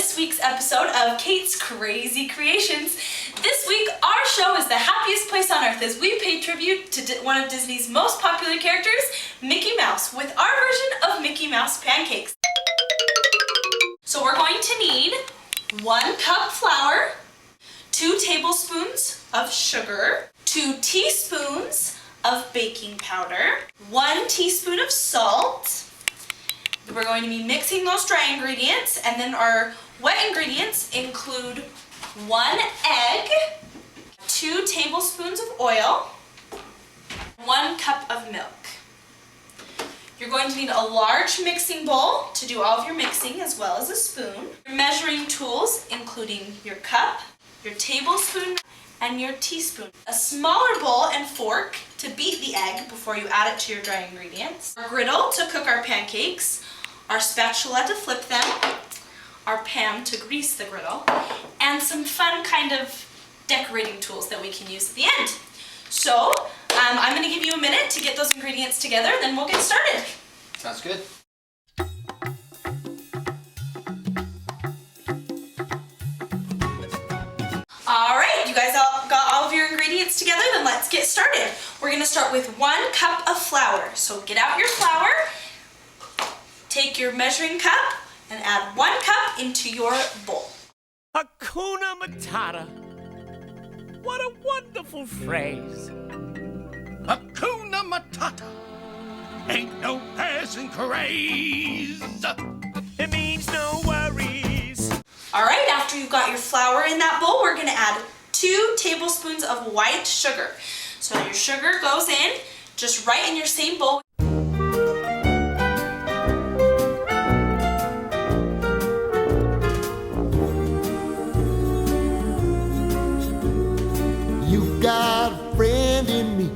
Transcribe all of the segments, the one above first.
this week's episode of Kate's Crazy Creations. This week, our show is the happiest place on earth as we pay tribute to one of Disney's most popular characters, Mickey Mouse, with our version of Mickey Mouse pancakes. So we're going to need 1 cup flour, 2 tablespoons of sugar, 2 teaspoons of baking powder, 1 teaspoon of salt. We're going to be mixing those dry ingredients, and then our wet ingredients include 1 egg, 2 tablespoons of oil, 1 cup of milk. You're going to need a large mixing bowl to do all of your mixing, as well as a spoon. Your measuring tools, including your cup, your tablespoon, and your teaspoon. A smaller bowl and fork to beat the egg before you add it to your dry ingredients. Our griddle to cook our pancakes, our spatula to flip them, our pan to grease the griddle, and some fun kind of decorating tools that we can use at the end. So, I'm going to give you a minute to get those ingredients together, then we'll get started. Sounds good. Alright, you guys all got all of your ingredients together, then let's get started. We're going to start with 1 cup of flour. So get out your flour, take your measuring cup, and add 1 cup into your bowl. Hakuna Matata. What a wonderful phrase. Hakuna Matata. Ain't no passing craze. It means no worries. Alright, after you've got your flour in that bowl, we're going to add 2 tablespoons of white sugar. So your sugar goes in, just right in your same bowl. You've got a friend in me.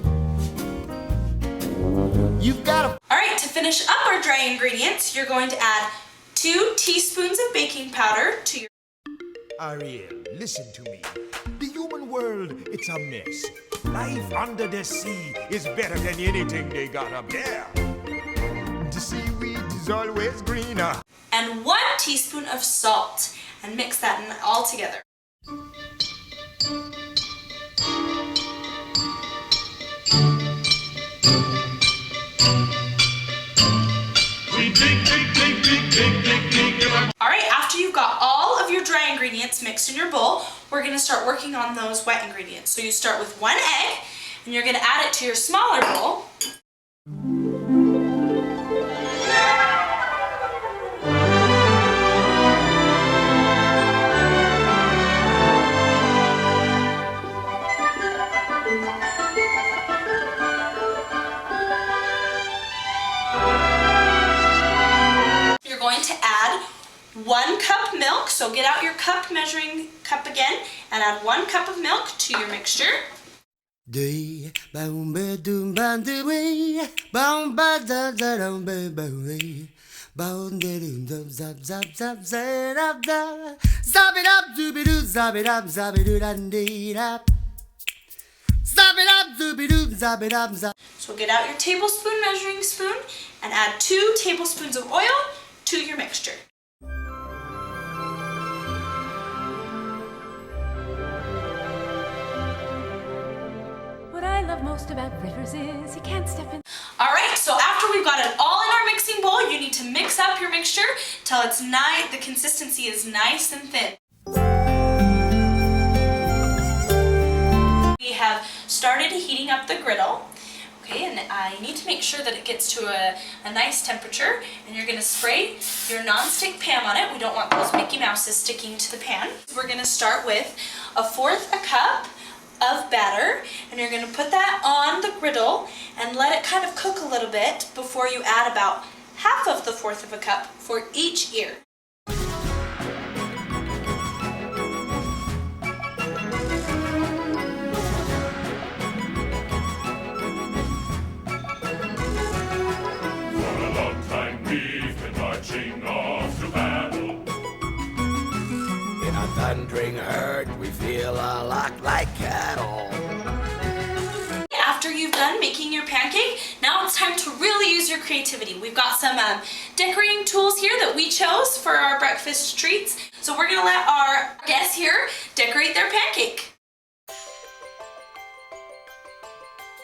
You've got a... Alright, to finish up our dry ingredients, you're going to add 2 teaspoons of baking powder to your... Ariel, listen to me. The human world, it's a mess. Life under the sea is better than anything they got up there. The seaweed is always greener. And 1 teaspoon of salt, and mix that in all together. Alright, after you've got all of your dry ingredients mixed in your bowl, we're going to start working on those wet ingredients. So you start with 1 egg, and you're going to add it to your smaller bowl. You're going to add 1 cup milk, so get out your cup measuring cup again and add 1 cup of milk to your mixture. So get out your tablespoon measuring spoon and add 2 tablespoons of oil to your mixture. What I love most about rivers is you can't step in. Alright, so after we've got it all in our mixing bowl, you need to mix up your mixture till it's the consistency is nice and thin. We have started heating up the griddle. Okay, and I need to make sure that it gets to a nice temperature, and you're going to spray your non-stick pan on it. We don't want those Mickey Mouses sticking to the pan. We're going to start with 1/4 cup of batter, and you're going to put that on the griddle and let it kind of cook a little bit before you add about 1/2 of the 1/4 cup for each ear. Thundering herd, we feel a lot like cattle. After you've done making your pancake, now it's time to really use your creativity. We've got some decorating tools here that we chose for our breakfast treats. So we're gonna let our guests here decorate their pancake.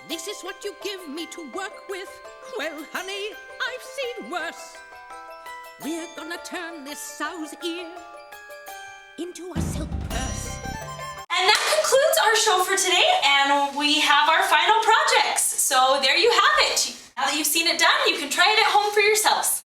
This is what you give me to work with. Well, honey, I've seen worse. We're gonna turn this sow's ear into a silk purse. And that concludes our show for today, and we have our final projects. So there you have it. Now that you've seen it done, you can try it at home for yourselves.